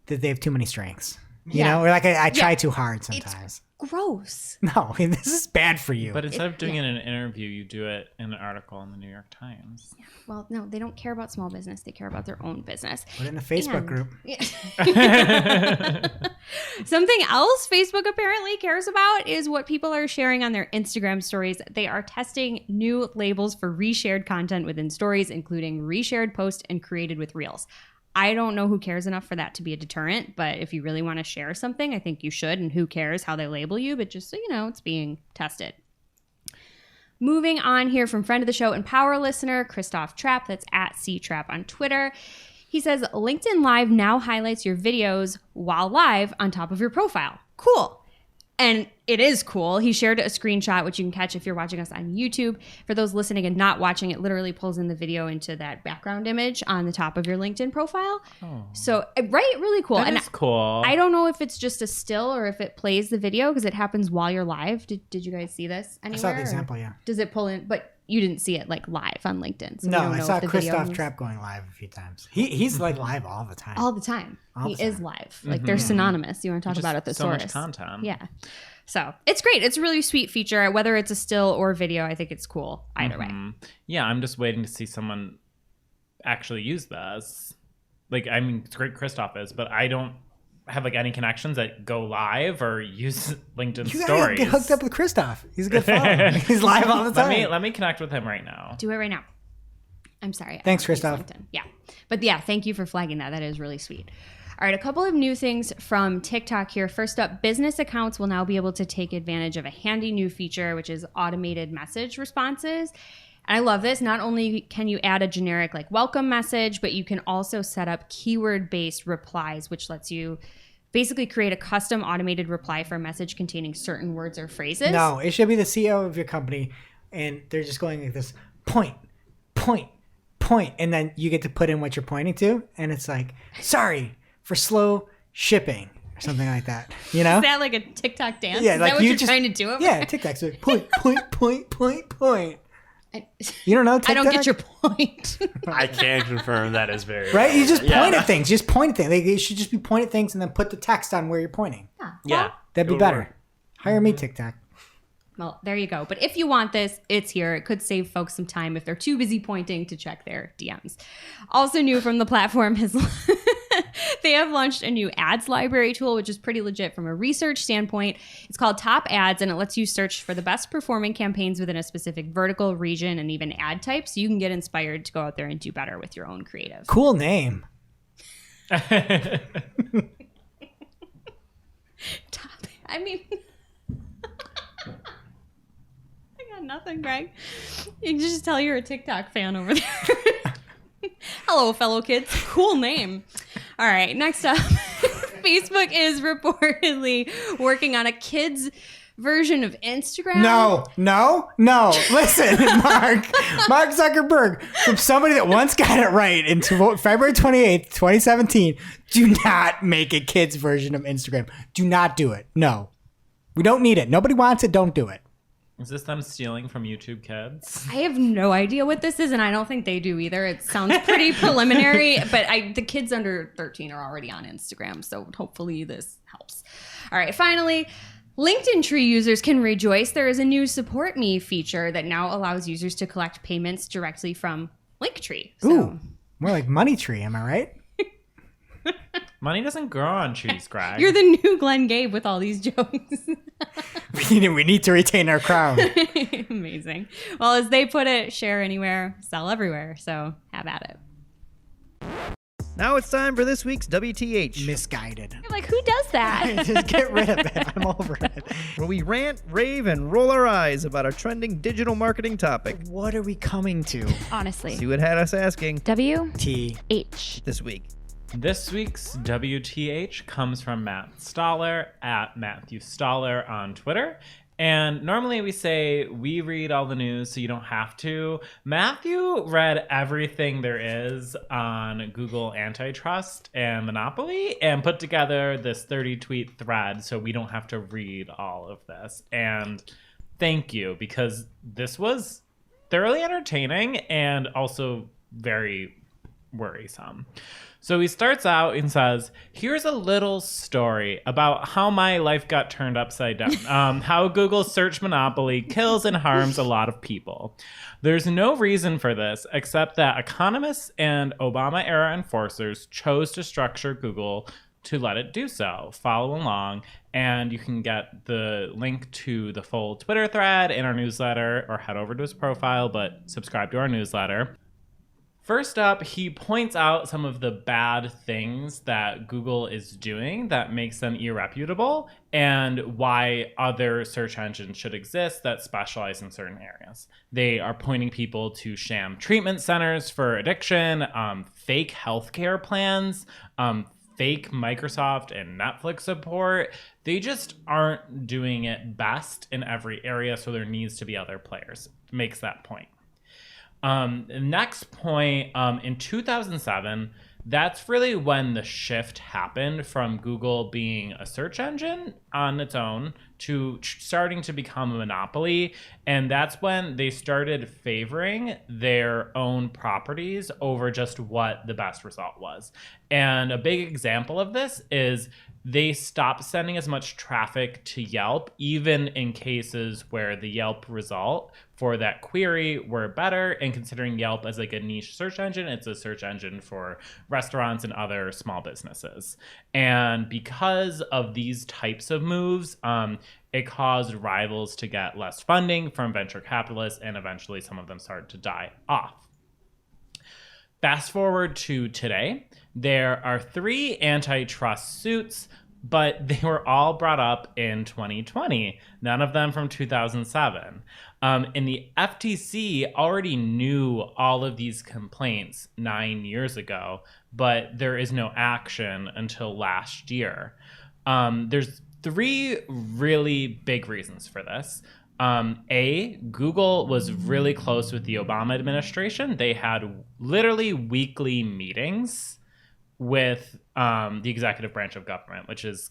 have too many strengths. You know, or like I try too hard sometimes. It's gross. No, this is bad for you. But instead of doing it in an interview, you do it in an article in the New York Times. Yeah. Well, no, they don't care about small business. They care about their own business. Put it in a Facebook group. Yeah. Something else Facebook apparently cares about is what people are sharing on their Instagram stories. They are testing new labels for reshared content within stories, including reshared post and created with reels. I don't know who cares enough for that to be a deterrent, but if you really want to share something, I think you should, and who cares how they label you, but just so you know, it's being tested. Moving on here from friend of the show and power listener, Christoph Trapp, that's at CTrapp on Twitter. He says, LinkedIn Live now highlights your videos while live on top of your profile. Cool. And it is cool. He shared a screenshot, which you can catch if you're watching us on YouTube. For those listening and not watching, it literally pulls in the video into that background image on the top of your LinkedIn profile. Oh. So, right? Really cool. That is cool. I don't know if it's just a still or if it plays the video because it happens while you're live. Did you guys see this anywhere? I saw the example, yeah. Does it pull in? But you didn't see it like live on LinkedIn. So No, we don't I know saw if the video Christoph moves. Trapp going live a few times. He's like live all the time. All the time. All He the is time. live. Like they're synonymous. You want to talk Just about a so thesaurus. much content. Yeah. So it's great. It's a really sweet feature. Whether it's a still or video, I think it's cool either way. Yeah, I'm just waiting to see someone actually use this. Like, I mean, it's great Christoph is, but I don't have like any connections that go live or use LinkedIn You gotta stories. get hooked up with Christoph. He's a good follow. He's live all the time. Let me connect with him right now. Do it right now. I'm sorry. Thanks, I don't use Christoph. LinkedIn. Yeah. But yeah, thank you for flagging that. That is really sweet. All right, a couple of new things from TikTok here. First up, business accounts will now be able to take advantage of a handy new feature, which is automated message responses. And I love this. Not only can you add a generic like welcome message, but you can also set up keyword-based replies, which lets you basically create a custom automated reply for a message containing certain words or phrases. No, it should be the CEO of your company, and they're just going like this point, and then you get to put in what you're pointing to, and it's like, sorry for slow shipping or something like that. You know? Is that like a TikTok dance? Yeah, Is like that what you you're just- trying to do over Yeah, TikTok's like point. You don't know TikTok? I don't get your point. I can confirm that is very Right? You just Yeah. point at things. Just point at things. Like, you should just be pointing at things and then put the text on where you're pointing. Yeah, That'd be Go better. for it. Hire me, TikTok. Well, there you go. But if you want this, it's here. It could save folks some time if they're too busy pointing to check their DMs. Also new from the platform is they have launched a new ads library tool, which is pretty legit from a research standpoint. It's called Top Ads, and it lets you search for the best performing campaigns within a specific vertical, region, and even ad type. So you can get inspired to go out there and do better with your own creative. Cool name. Top, I mean... I got nothing, Greg. You can just tell you're a TikTok fan over there. Hello, fellow kids. Cool name. All right, next up. Facebook is reportedly working on a kids version of Instagram. No. Listen, Mark Zuckerberg, from somebody that once got it right in February 28th, 2017, do not make a kids version of Instagram. Do not do it. No. We don't need it. Nobody wants it. Don't do it. Is this them stealing from YouTube Kids? I have no idea what this is, and I don't think they do either. It sounds pretty preliminary, but the kids under 13 are already on Instagram, so hopefully this helps. All right, finally, LinkedIn Tree users can rejoice. There is a new Support Me feature that now allows users to collect payments directly from Linktree. So, Ooh, more like Money Tree. Am I right? Money doesn't grow on trees, Greg. you're the new Glenn Gabe with all these jokes. We need to retain our crown. Amazing. Well, as they put it, share anywhere, sell everywhere. So have at it. Now it's time for this week's WTH, Misguided. I'm like, who does that? Just get rid of it. I'm over it. where we rant, rave, and roll our eyes about a trending digital marketing topic. What are we coming to? Honestly. See what had us asking WTH. this week. This week's WTH comes from Matt Stoller at Matthew Stoller on Twitter. And normally we say we read all the news so you don't have to. Matthew read everything there is on Google antitrust and monopoly and put together this 30-tweet thread so we don't have to read all of this. And thank you, because this was thoroughly entertaining and also very worrisome. So he starts out and says, here's a little story about how my life got turned upside down. How Google's search monopoly kills and harms a lot of people. There's no reason for this except that economists and Obama-era enforcers chose to structure Google to let it do so. Follow along, and you can get the link to the full Twitter thread in our newsletter, or head over to his profile, but subscribe to our newsletter. First up, he points out some of the bad things that Google is doing that makes them irreputable, and why other search engines should exist that specialize in certain areas. They are pointing people to sham treatment centers for addiction, fake healthcare plans, fake Microsoft and Netflix support. They just aren't doing it best in every area, so there needs to be other players. Makes that point. Next point, in 2007, that's really when the shift happened from Google being a search engine on its own to starting to become a monopoly. And that's when they started favoring their own properties over just what the best result was. And a big example of this is they stopped sending as much traffic to Yelp, even in cases where the Yelp result for that query were better. And considering Yelp as like a niche search engine, it's a search engine for restaurants and other small businesses. And because of these types of moves, it caused rivals to get less funding from venture capitalists, and eventually some of them started to die off. Fast forward to today, there are 3 antitrust suits, but they were all brought up in 2020, none of them from 2007. And the FTC already knew all of these complaints 9 years ago, but there is no action until last year. There's 3 really big reasons for this. Google was really close with the Obama administration. They had literally weekly meetings with the executive branch of government, which is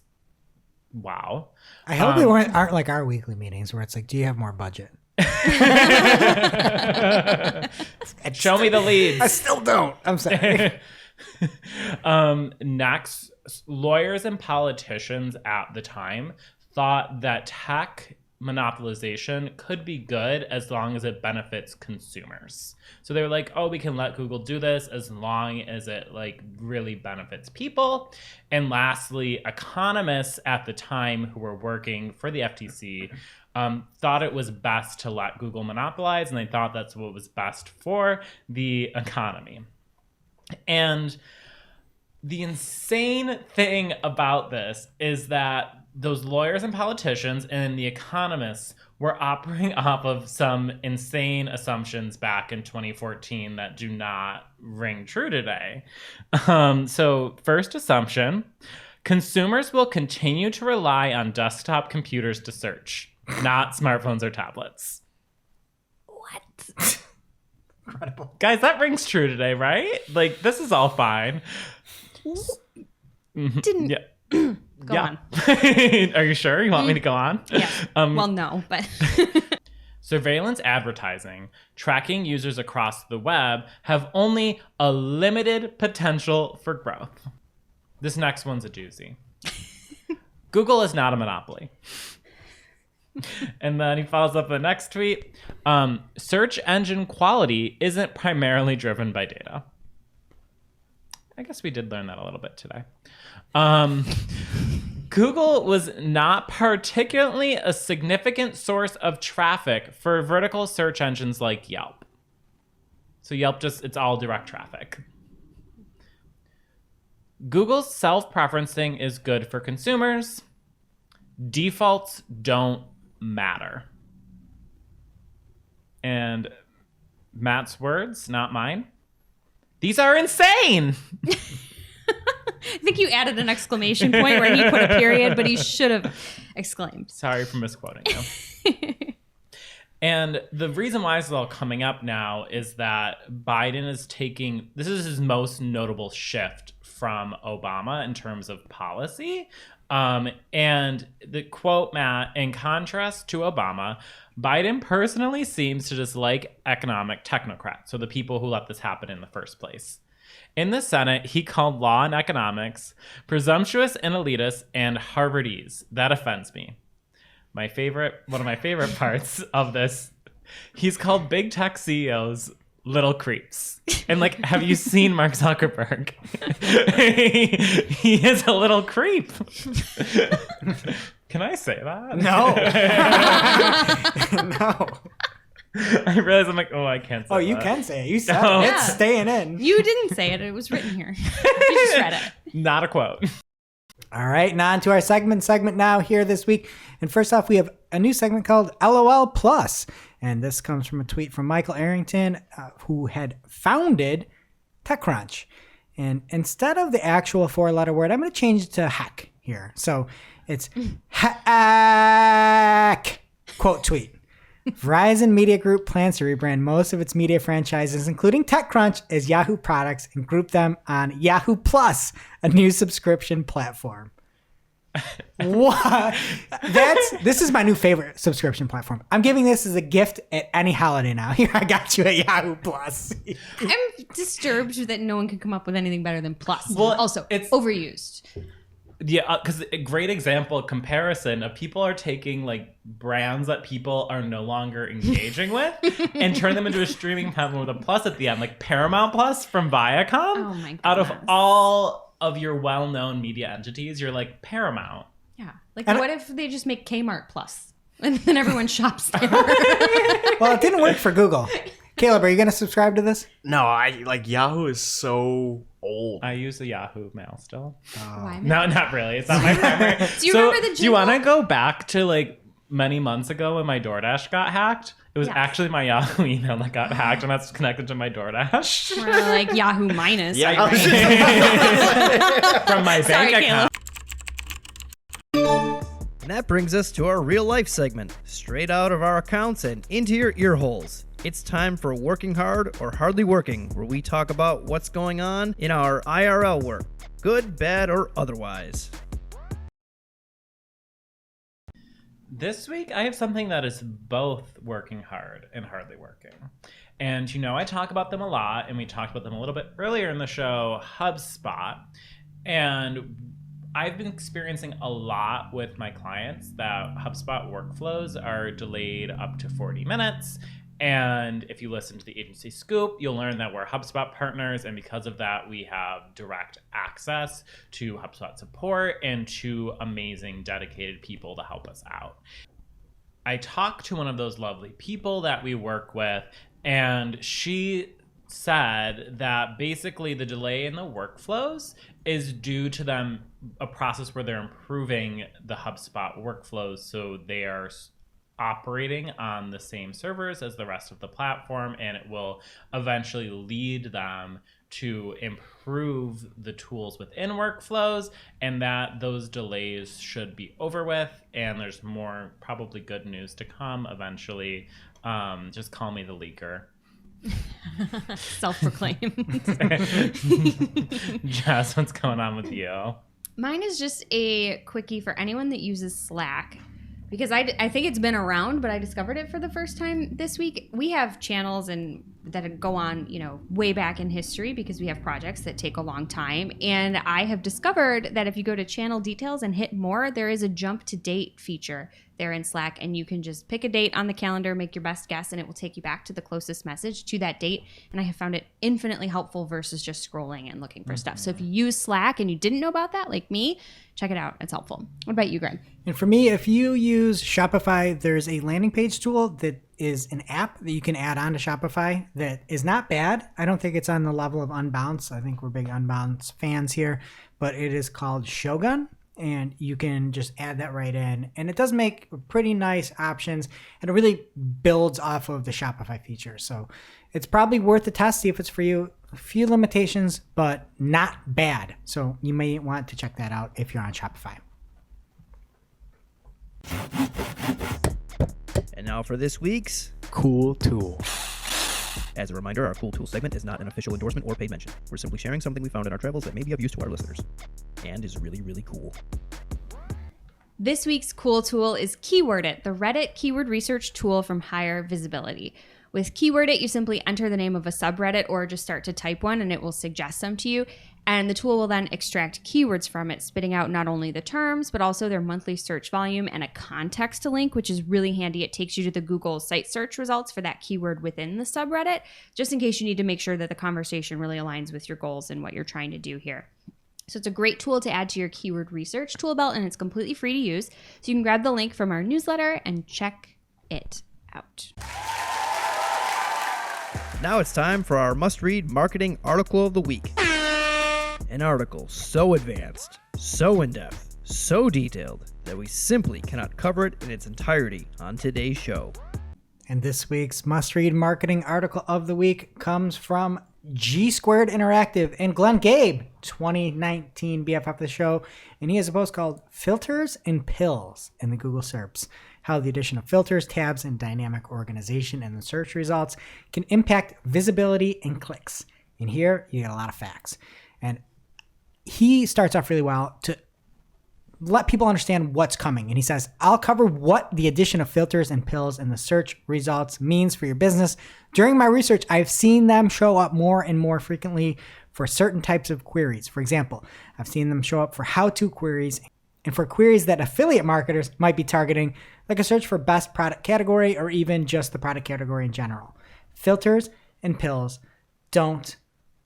wow. I hope they aren't like our weekly meetings where it's like, do you have more budget? Show me the leads. I still don't. I'm sorry. Next, lawyers and politicians at the time thought that tech monopolization could be good as long as it benefits consumers. So they were like, oh, we can let Google do this as long as it like really benefits people. And lastly, economists at the time who were working for the FTC thought it was best to let Google monopolize, and they thought that's what was best for the economy. And the insane thing about this is that those lawyers and politicians and the economists were operating off of some insane assumptions back in 2014 that do not ring true today. So first assumption, consumers will continue to rely on desktop computers to search, not smartphones or tablets. What? Incredible. Guys, that rings true today, right? Like, this is all fine. Didn't... Yeah. Go on. Are you sure you want me to go on? Yeah. Well, no, but... Surveillance advertising, tracking users across the web, have only a limited potential for growth. This next one's a doozy. Google is not a monopoly. And then he follows up the next tweet. Search engine quality isn't primarily driven by data. I guess we did learn that a little bit today. Google was not particularly a significant source of traffic for vertical search engines like Yelp. So Yelp it's all direct traffic. Google's self-preferencing is good for consumers. Defaults don't matter. And Matt's words, not mine. These are insane. I think you added an exclamation point where he put a period, but he should have exclaimed. Sorry for misquoting you. And the reason why this is all coming up now is that Biden is this is his most notable shift from Obama in terms of policy. And the quote, Matt, in contrast to Obama, Biden personally seems to dislike economic technocrats, so the people who let this happen in the first place. In the Senate, he called law and economics presumptuous and elitist and Harvardese. That offends me. One of my favorite parts of this, he's called big tech CEOs little creeps. And like, have you seen Mark Zuckerberg? He is a little creep. Can I say that? No. No. I realize I'm like, oh, I can't say that. Oh, you can say it. You said No. it. It's staying in. You didn't say it. It was written here. You just read it. Not a quote. All right, now on to our segment now here this week. And first off, we have a new segment called LOL Plus. And this comes from a tweet from Michael Arrington, who had founded TechCrunch. And instead of the actual 4-letter word, I'm going to change it to heck here. So it's heck, quote tweet. Verizon Media Group plans to rebrand most of its media franchises, including TechCrunch, as Yahoo products and group them on Yahoo Plus, a new subscription platform. What? This is my new favorite subscription platform. I'm giving this as a gift at any holiday now. Here, I got you at Yahoo Plus. I'm disturbed that no one can come up with anything better than Plus. Well, also, it's overused. Yeah, because a great example comparison of people are taking like brands that people are no longer engaging with and turn them into a streaming platform with a plus at the end, like Paramount Plus from Viacom. Oh my goodness. Out of all of your well-known media entities, you're like Paramount. Yeah. Like, what if they just make Kmart Plus and then everyone shops there? Well, it didn't work for Google. Caleb, are you going to subscribe to this? No, Yahoo is so old. I use the Yahoo Mail still. Why? No, not really. It's not my primary. Do you remember the jingle? Do you want to go back to like many months ago when my DoorDash got hacked? It was actually my Yahoo email that got hacked, and that's connected to my DoorDash. Or like Yahoo Minus. Yeah, right? From my Sorry, bank account. And that brings us to our real life segment, straight out of our accounts and into your ear holes. It's time for Working Hard or Hardly Working, where we talk about what's going on in our IRL work, good, bad, or otherwise. This week, I have something that is both working hard and hardly working. And you know, I talk about them a lot, and we talked about them a little bit earlier in the show, HubSpot. And I've been experiencing a lot with my clients that HubSpot workflows are delayed up to 40 minutes. And if you listen to the agency Scoop, you'll learn that we're HubSpot partners, and because of that, we have direct access to HubSpot support and to amazing, dedicated people to help us out. I talked to one of those lovely people that we work with, and she said that basically the delay in the workflows is due to them, a process where they're improving the HubSpot workflows so they are operating on the same servers as the rest of the platform, and it will eventually lead them to improve the tools within workflows, and that those delays should be over with, and there's more probably good news to come eventually. Just call me the leaker. Self-proclaimed. Jess, what's going on with you? Mine is just a quickie for anyone that uses Slack. Because I think it's been around, but I discovered it for the first time this week. We have channels and that go on, way back in history because we have projects that take a long time. And I have discovered that if you go to channel details and hit more, there is a jump to date feature there in Slack. And you can just pick a date on the calendar, make your best guess, and it will take you back to the closest message to that date. And I have found it infinitely helpful versus just scrolling and looking for stuff. So if you use Slack and you didn't know about that, like me, check it out. It's helpful. What about you, Greg? And for me, if you use Shopify, there's a landing page tool that is an app that you can add on to Shopify that is not bad. I don't think it's on the level of Unbounce. I think we're big Unbounce fans here, but it is called Shogun, and you can just add that right in. And it does make pretty nice options, and it really builds off of the Shopify feature. So it's probably worth a test, see if it's for you. A few limitations, but not bad. So you may want to check that out if you're on Shopify. And now for this week's Cool Tool. As a reminder, our Cool Tool segment is not an official endorsement or paid mention. We're simply sharing something we found in our travels that may be of use to our listeners and is really, really cool. This week's Cool Tool is Keyword.It, the Reddit keyword research tool from Higher Visibility. With Keyword.It, you simply enter the name of a subreddit or just start to type one and it will suggest some to you. And the tool will then extract keywords from it, spitting out not only the terms, but also their monthly search volume and a context link, which is really handy. It takes you to the Google site search results for that keyword within the subreddit, just in case you need to make sure that the conversation really aligns with your goals and what you're trying to do here. So it's a great tool to add to your keyword research tool belt, and it's completely free to use. So you can grab the link from our newsletter and check it out. Now it's time for our must-read marketing article of the week. An article so advanced, so in-depth, so detailed that we simply cannot cover it in its entirety on today's show. And this week's must-read marketing article of the week comes from G Squared Interactive and Glenn Gabe, 2019 BFF of the show. And he has a post called Filters and Pills in the Google SERPs. How the addition of filters, tabs, and dynamic organization in the search results can impact visibility and clicks. And here you get a lot of facts. And he starts off really well to let people understand what's coming. And he says, I'll cover what the addition of filters and pills in the search results means for your business. During my research, I've seen them show up more and more frequently for certain types of queries. For example, I've seen them show up for how-to queries and for queries that affiliate marketers might be targeting, like a search for best product category or even just the product category in general. Filters and pills don't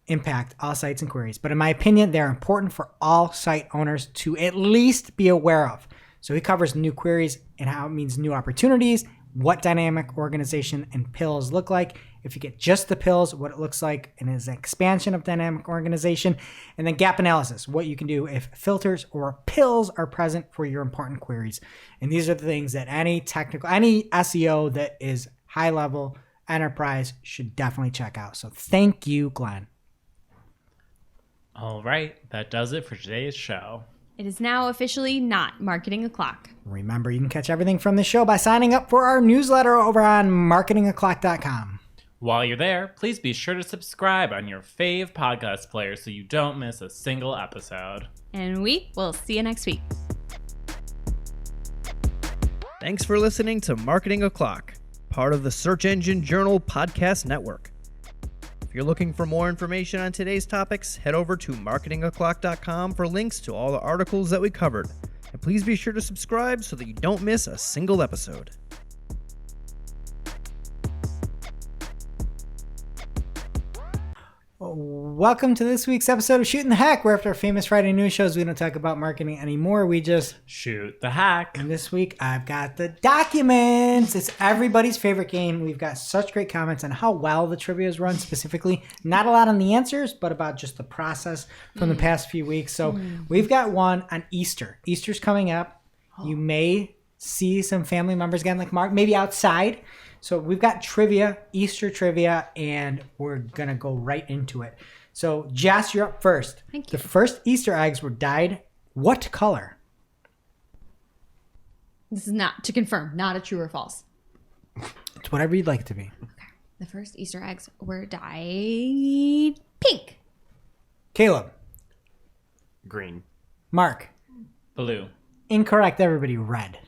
impact all sites and queries, but in my opinion, they're important for all site owners to at least be aware of. So he covers new queries and how it means new opportunities, what dynamic organization and pills look like. If you get just the pills, what it looks like and is an expansion of dynamic organization, and then gap analysis, what you can do if filters or pills are present for your important queries. And these are the things that any SEO that is high level enterprise should definitely check out. So thank you, Glenn. All right, that does it for today's show. It is now officially not Marketing O'Clock. Remember, you can catch everything from the show by signing up for our newsletter over on marketingoclock.com. While you're there, please be sure to subscribe on your fave podcast player so you don't miss a single episode. And we will see you next week. Thanks for listening to Marketing O'Clock, part of the Search Engine Journal Podcast Network. If you're looking for more information on today's topics, head over to marketingoclock.com for links to all the articles that we covered. And please be sure to subscribe so that you don't miss a single episode. Welcome to this week's episode of Shootin the Heck, where after our famous Friday news shows, we don't talk about marketing anymore. We just shoot the hack. And this week, I've got the documents. It's everybody's favorite game. We've got such great comments on how well the trivia is run specifically. Not a lot on the answers, but about just the process from the past few weeks. So we've got one on Easter. Easter's coming up. You may see some family members again, like Mark, maybe outside. So we've got trivia, Easter trivia, and we're going to go right into it. So, Jess, you're up first. Thank you. The first Easter eggs were dyed what color? This is not, to confirm, not a true or false. It's whatever you'd like it to be. Okay. The first Easter eggs were dyed pink. Caleb. Green. Mark. Blue. Incorrect, everybody. Red.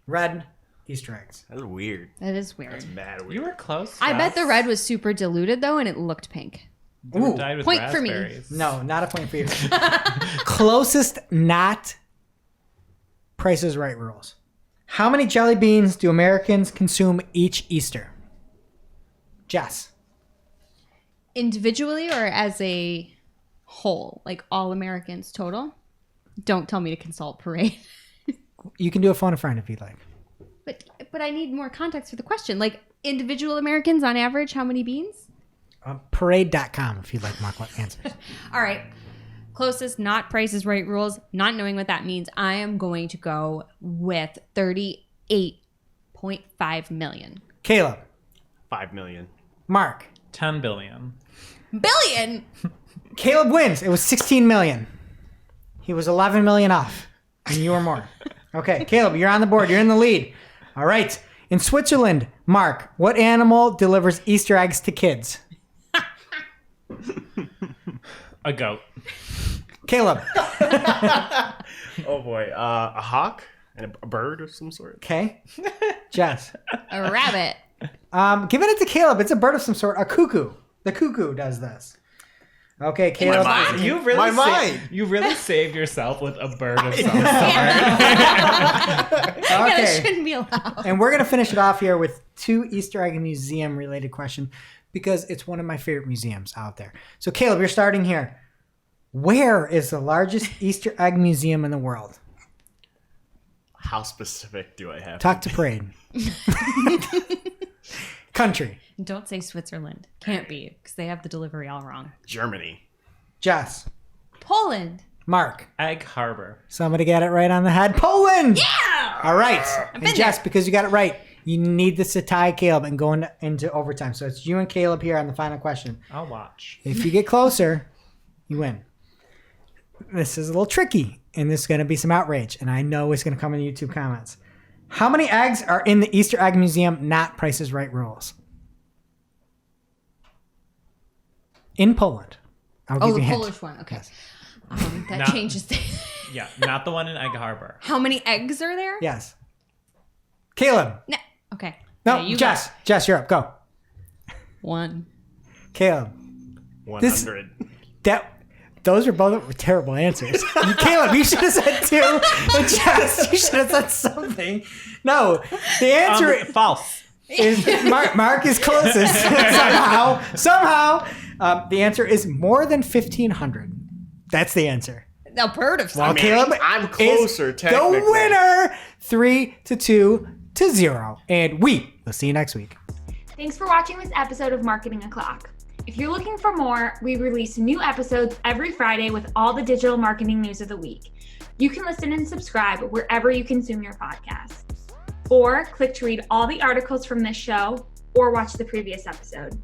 Red Easter eggs. That's weird. That is weird. That's mad weird. You were close. I bet Jess. the red was super diluted, though, and it looked pink. They were Ooh. dyed with Point for me. raspberries. No, not a point for you. Closest not Price is Right rules. How many jelly beans do Americans consume each Easter? Jess. Individually or as a whole? Like all Americans total? Don't tell me to consult Parade. You can do a phone a friend if you'd like. But I need more context for the question. Like individual Americans on average, how many beans? Parade.com if you'd like more answers. All right. Closest not Price is Right rules, not knowing what that means. I am going to go with 38.5 million. Caleb. 5 million. Mark. 10 billion. Billion? Caleb wins. It was 16 million. He was 11 million off. And you were more. Okay, Caleb, you're on the board. You're in the lead. All right. In Switzerland, Mark, what animal delivers Easter eggs to kids? A goat. Caleb. Oh boy. A hawk and a bird of some sort. Okay. Jess. A rabbit. Giving it to Caleb. It's a bird of some sort. A cuckoo. The cuckoo does this. Okay, Caleb. mind. You really My mind. You really saved yourself with a bird of some sort. Yeah, that Okay. shouldn't be allowed. And we're going to finish it off here with 2 Easter egg museum related questions because it's one of my favorite museums out there. So Caleb, you're starting here. Where is the largest Easter egg museum in the world? How specific do I have Talk to Parade. Country. Don't say Switzerland. Can't be, because they have the delivery all wrong. Germany. Jess. Poland. Mark. Egg Harbor. Somebody got it right on the head. Poland! Yeah! All right. And been Jess, because you got it right, You need this to tie Caleb and go into overtime. So it's you and Caleb here on the final question. I'll watch. If you get closer, you win. This is a little tricky, and there's going to be some outrage, and I know it's going to come in the YouTube comments. How many eggs are in the Easter Egg Museum, not Price is Right rules? In Poland. I'll give you a the hint. Polish one. Okay. Yes. That Not- changes things. Yeah, not the one in Egg Harbor. How many eggs are there? Yes. Caleb. No. Okay. No, Yeah, you Jess. Jess, you're up. Go. got 1. Caleb. 100. Those are both terrible answers. Caleb, you should have said 2. And Jess, you should have said something. No, the answer False. is Mark is closest. Somehow. The answer is more than 1,500. That's the answer. Alberta. Well, Caleb I'm closer, is technically. the winner. 3-2-0. And we will see you next week. Thanks for watching this episode of Marketing O'Clock. If you're looking for more, we release new episodes every Friday with all the digital marketing news of the week. You can listen and subscribe wherever you consume your podcasts. Or click to read all the articles from this show or watch the previous episode.